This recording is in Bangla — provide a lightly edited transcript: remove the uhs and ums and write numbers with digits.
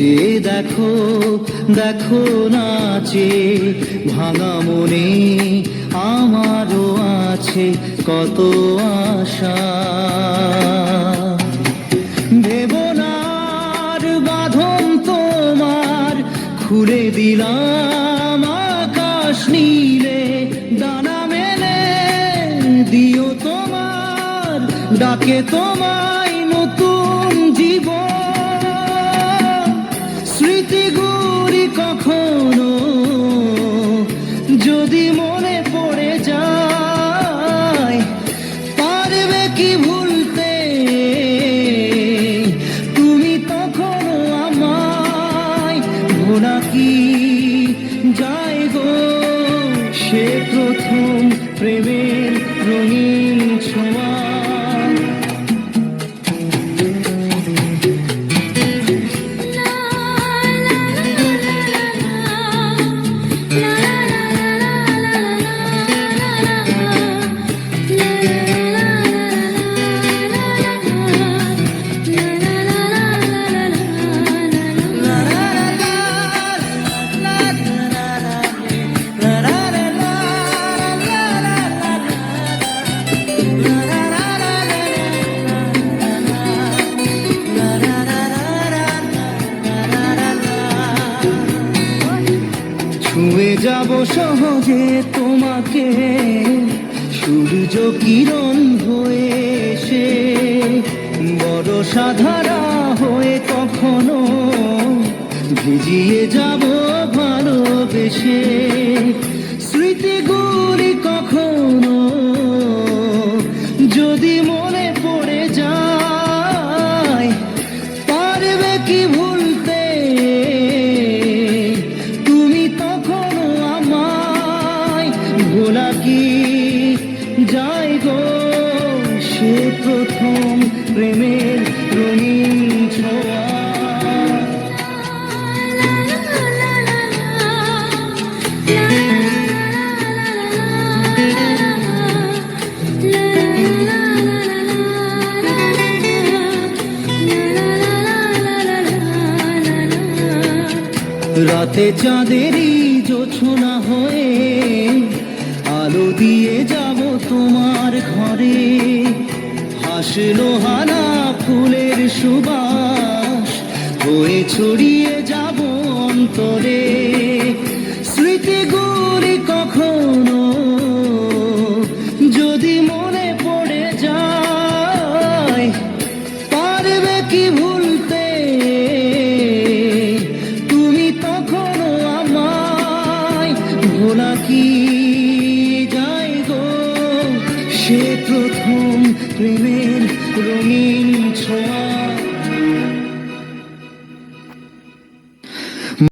চেয়ে দেখো দেখো নাচে ভাঙা মনে আমারও আছে কত আশা। ভেবনার বাঁধন তোমার খুলে দিলাম আকাশ নীলে, ডানা মেলে দিও তোমার ডাকে তোমায় নতুন জীবন। স্মৃতিগুলি কখনো যদি মনে পড়ে যায়, পারবে কি ভুলতে তুমি তখনো আমায়? ভোলা কি যায় গো সে প্রথম প্রেমের রঙিন ছোঁয়া। ছুঁয়ে যাব সহজে তোমাকে সূর্য কিরণ হয়ে এসে, বড় সাধারা হয়ে কখনো ভিজিয়ে যাব ভালোবেসে। স্মৃতিগুলি কখনো যদি মনে পড়ে যায়, পারবে কি ভুলতে তুমি তখনো আমায়? ভোলা কি যায় গো সে প্রথম প্রেমের রঙিন ছোঁয়া। রাতে চাঁদেরই জোছনা হয়ে আলো দিয়ে যাব তোমার ঘরে, হাসলো হানা ফুলের সুবাস হয়ে ছড়িয়ে যাব অন্তরে। স্মৃতিগুলি কখনো যদি মনে পড়ে যায়, পারবে কি ভুলতে তুমি তখনো আমায়? ভোলা কি যায় গো সে প্রথম প্রেমের রঙিন ছোঁয়া।